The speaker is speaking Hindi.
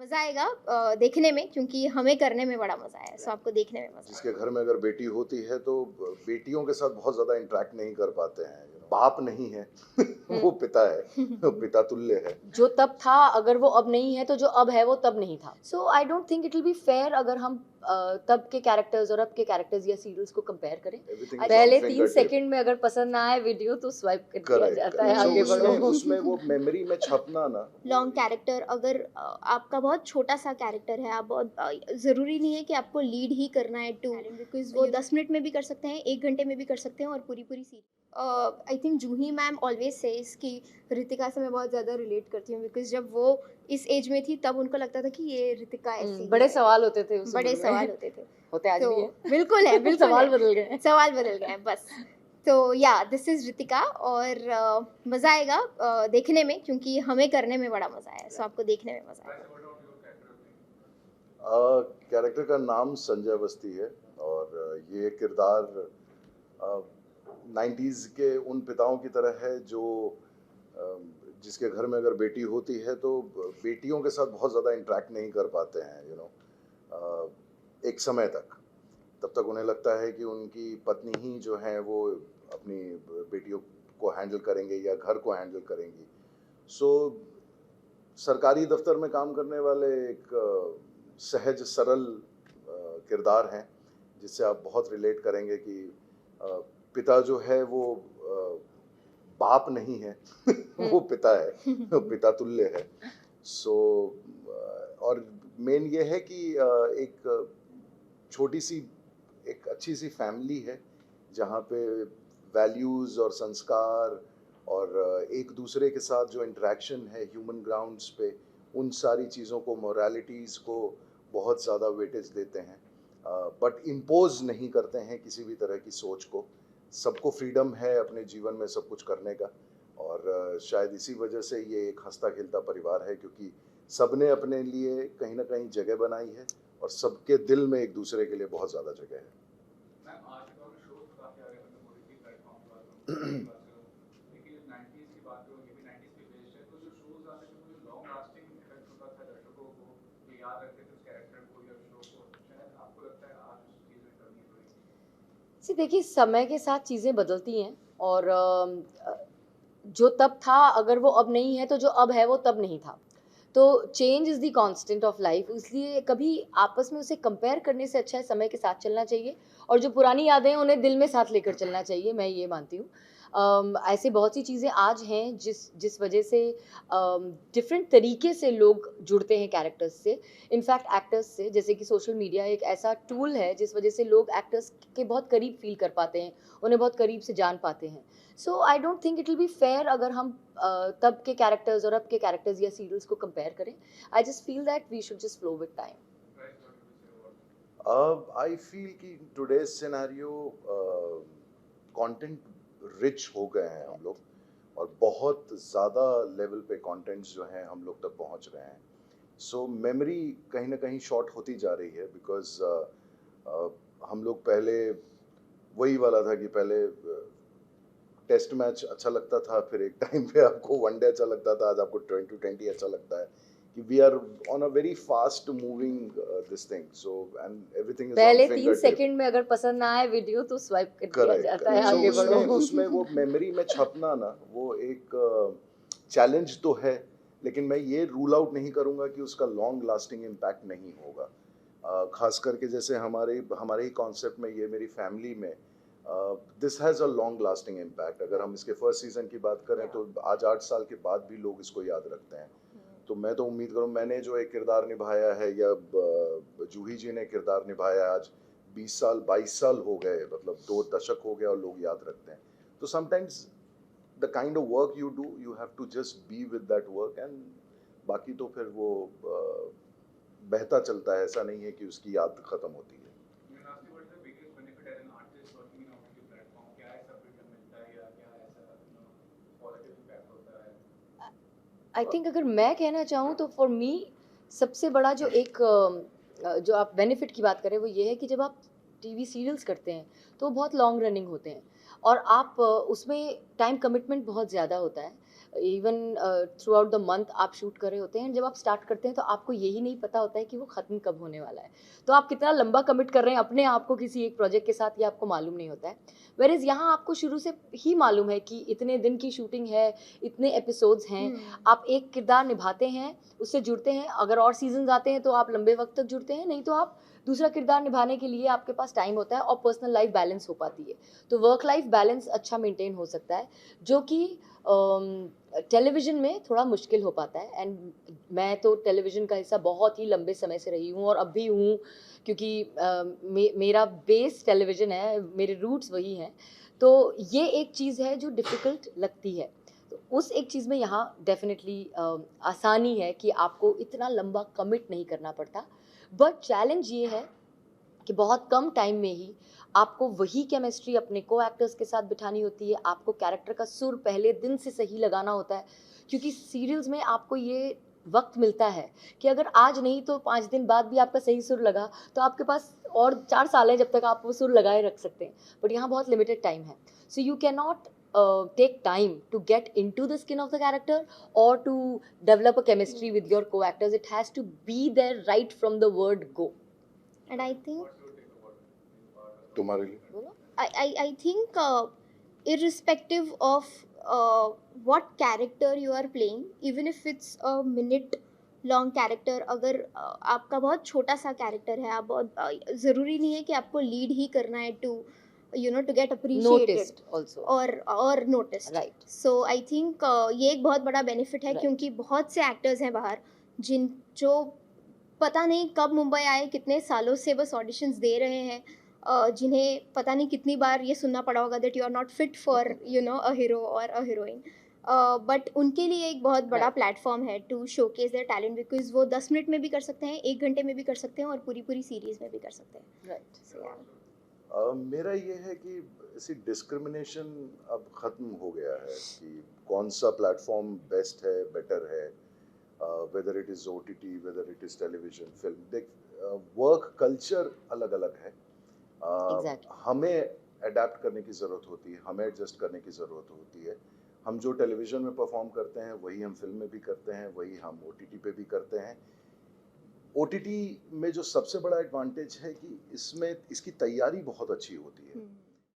मज़ा आएगा देखने में क्योंकि हमें करने में बड़ा मज़ा आया, सो आपको देखने में मज़ा आएगा। जिसके घर में अगर बेटी होती है तो बेटियों के साथ बहुत ज़्यादा इंटरेक्ट नहीं कर पाते हैं। बाप नहीं है वो पिता है, पिता तुल्य है। जो तब था अगर वो अब नहीं है तो जो अब है वो तब नहीं था। So I don't think it will be fair अगर हम तब के कैरेक्टर्स और अब के कैरेक्टर्स या सीरियल्स को कंपेयर करें। Everything is on पहले 3 fingertip. सेकंड में अगर पसंद ना आए वीडियो तो स्वाइप कर दिया करेक्ट, जाता है, करेक्ट। आगे So बढ़ो। उसमें वो मेमोरी में छपना ना लॉन्ग कैरेक्टर अगर आपका बहुत छोटा सा कैरेक्टर है, आप बहुत ज़रूरी नहीं है कि आपको लीड ही करना है टू, बिकॉज वो 10 मिनट में भी कर सकते हैं, 1 घंटे में भी कर सकते हैं और पूरी पूरी series. I think Juhi ma'am always says कि ऋतिका से मैं बहुत ज़्यादा रिलेट करती हूँ, बिकॉज जब वो इस एज में थी तब उनको लगता था कि ये ऋतिका ऐसी बड़े है। सवाल होते थे उस बड़े उम्र में। सवाल होते थे। होते आज तो भी है। बिल्कुल है, बिल्कुल सवाल है। बदल गए। सवाल बदल गए हैं बस। तो या दिस इज़ ऋतिका और मज़ा आएगा देखने में क्योंकि हमें करने में बड़ा मज़ा आया, सो आपको देखने में मज़ा आएगा। कैरेक्टर का नाम संजय अवस्थी है और ये किरदार 90s के उन पिताओं की तरह है जो अ, जिसके घर में अगर बेटी होती है तो बेटियों के साथ बहुत ज़्यादा इंटरेक्ट नहीं कर पाते हैं एक समय तक। तब तक उन्हें लगता है कि उनकी पत्नी ही जो है वो अपनी बेटियों को हैंडल करेंगे या घर को हैंडल करेंगी। सो सरकारी दफ्तर में काम करने वाले एक सहज सरल किरदार हैं जिससे आप बहुत रिलेट करेंगे कि पिता जो है वो बाप नहीं है वो पिता है, पिता तुल्य है। सो और मेन ये है कि एक छोटी सी एक अच्छी सी फैमिली है जहाँ पे वैल्यूज़ और संस्कार और एक दूसरे के साथ जो इंटरेक्शन है ह्यूमन ग्राउंड्स पे, उन सारी चीज़ों को, मोरालिटीज़ को बहुत ज़्यादा वेटेज देते हैं, बट इम्पोज नहीं करते हैं किसी भी तरह की सोच को। सबको फ्रीडम है अपने जीवन में सब कुछ करने का और शायद इसी वजह से ये एक हंसता खेलता परिवार है क्योंकि सबने अपने लिए कहीं ना कहीं जगह बनाई है और सबके दिल में एक दूसरे के लिए बहुत ज़्यादा जगह है। देखिए समय के साथ चीज़ें बदलती हैं और जो तब था अगर वो अब नहीं है तो जो अब है वो तब नहीं था। तो change is the constant of life, इसलिए कभी आपस में उसे कंपेयर करने से अच्छा है समय के साथ चलना चाहिए और जो पुरानी यादें हैं उन्हें दिल में साथ लेकर चलना चाहिए, मैं ये मानती हूँ। ऐसे बहुत सी चीज़ें आज हैं जिस जिस वजह से डिफरेंट तरीके से लोग जुड़ते हैं कैरेक्टर्स से, इनफैक्ट एक्टर्स से, जैसे कि सोशल मीडिया एक ऐसा टूल है जिस वजह से लोग एक्टर्स के बहुत करीब फील कर पाते हैं, उन्हें बहुत करीब से जान पाते हैं। So I don't think it will be fair अगर हम तब के कैरेक्टर्स और अब के कैरेक्टर्स या सीरियल्स को कंपेयर करें। I just feel that we should just flow with time. I feel कि टुडेज सिनेरियो कंटेंट रिच हो गए हैं हम लोग और बहुत ज़्यादा लेवल पे कंटेंट्स जो हैं हम लोग तक पहुंच रहे हैं। सो मेमोरी कहीं ना कहीं शॉर्ट होती जा रही है बिकॉज हम लोग पहले वही वाला था कि पहले टेस्ट मैच अच्छा लगता था, फिर एक टाइम पे आपको वनडे अच्छा लगता था, आज आपको 2020 अच्छा लगता है कि we are on a very fast moving this thing. So and everything is on पहले 3 फिंगर सेकंड में अगर पसंद ना आए वीडियो तो स्वाइप कर दिया जाता है, आगे बढ़ो। उसमें वो मेमोरी में छपना ना वो एक चैलेंज तो है, लेकिन मैं ये रूल आउट नहीं करूंगा कि उसका लॉन्ग लास्टिंग इम्पैक्ट नहीं होगा। खास करके जैसे हमारे ही कॉन्सेप्ट में ये मेरी फैमिली में this has a long lasting impact. अगर हम इसके फर्स्ट सीजन की बात करें तो आज 8 साल के बाद भी लोग इसको याद रखते हैं। तो मैं तो उम्मीद करूँ, मैंने जो एक किरदार निभाया है या जूही जी ने किरदार निभाया, आज 20 साल 22 साल हो गए, मतलब 2 दशक हो गया और लोग याद रखते हैं। तो sometimes the kind of work you do, you have to just be with that work and बाकी तो फिर वो बहता चलता है, ऐसा नहीं है कि उसकी याद खत्म होती है। आई थिंक अगर मैं कहना चाहूँ तो फॉर मी सबसे बड़ा जो एक जो आप बेनिफिट की बात करें वो ये है कि जब आप टीवी सीरियल्स करते हैं तो वो बहुत लॉन्ग रनिंग होते हैं और आप उसमें टाइम कमिटमेंट बहुत ज़्यादा होता है। Even through out the month आप शूट कर रहे होते हैं, जब आप स्टार्ट करते हैं तो आपको यही नहीं पता होता है कि वो ख़त्म कब होने वाला है, तो आप कितना लंबा कमिट कर रहे हैं अपने आप को किसी एक प्रोजेक्ट के साथ, ये आपको मालूम नहीं होता है। वेयर यहाँ आपको शुरू से ही मालूम है कि इतने दिन की शूटिंग है, इतने एपिसोड्स हैं, आप एक किरदार निभाते हैं, उससे जुड़ते हैं, अगर और सीजन आते हैं तो आप लंबे वक्त तक जुड़ते हैं, नहीं तो आप दूसरा किरदार निभाने के लिए आपके पास टाइम होता है और पर्सनल लाइफ बैलेंस हो पाती है, तो वर्क लाइफ बैलेंस अच्छा मेंटेन हो सकता है, जो कि टेलीविज़न में थोड़ा मुश्किल हो पाता है। एंड मैं तो टेलीविज़न का हिस्सा बहुत ही लंबे समय से रही हूँ और अब भी हूँ, क्योंकि मेरा बेस टेलीविज़न है, मेरे रूट्स वही हैं, तो ये एक चीज़ है जो डिफ़िकल्ट लगती है। तो उस एक चीज़ में यहाँ डेफ़िनेटली आसानी है कि आपको इतना लंबा कमिट नहीं करना पड़ता, बट चैलेंज ये है कि बहुत कम टाइम में ही आपको वही केमिस्ट्री अपने को एक्टर्स के साथ बिठानी होती है, आपको कैरेक्टर का सुर पहले दिन से सही लगाना होता है, क्योंकि सीरियल्स में आपको ये वक्त मिलता है कि अगर आज नहीं तो 5 दिन बाद भी आपका सही सुर लगा तो आपके पास और 4 साल है जब तक आप वो सुर लगाए रख सकते हैं, बट यहाँ बहुत लिमिटेड टाइम है, so you can not take time to get into the skin of the character or to develop a chemistry with your co-actors. It has to be there right from the word go. And I think तुम्हारे लिए बोलो। I think irrespective of what character you are playing, even if it's a minute long character, अगर आपका बहुत छोटा सा कैरेक्टर है, आप बहुत ज़रूरी नहीं है कि आपको लीड ही करना है to to get appreciated Noticed also. और noticed. Right. So I think ये एक बहुत बड़ा benefit है, Right. क्योंकि बहुत से actors हैं बाहर जो पता नहीं कब मुंबई आए, कितने सालों से बस ऑडिशंस दे रहे हैं, जिन्हें पता नहीं कितनी बार ये सुनना पड़ा होगा that you are not fit for a hero और अ हीरोइन, बट उनके लिए एक बहुत बड़ा Right. प्लेटफॉर्म है to showcase their talent, because वो 10 मिनट में भी कर सकते हैं, 1 घंटे में भी कर सकते हैं और पूरी पूरी सीरीज में भी कर सकते हैं. Right. So, yeah. मेरा ये है कि ऐसी डिस्क्रिमिनेशन अब ख़त्म हो गया है कि कौन सा प्लेटफॉर्म बेस्ट है, बेटर है, whether it is OTT, whether it is television, film, देख वर्क कल्चर अलग अलग है. Exactly. हमें अडेप्ट करने की ज़रूरत होती है, हमें एडजस्ट करने की ज़रूरत होती है. हम जो टेलीविज़न में परफॉर्म करते हैं वही हम फिल्म में भी करते हैं, वही हम OTT पे भी करते हैं. OTT में जो सबसे बड़ा एडवांटेज है कि इसमें इसकी तैयारी बहुत अच्छी होती है.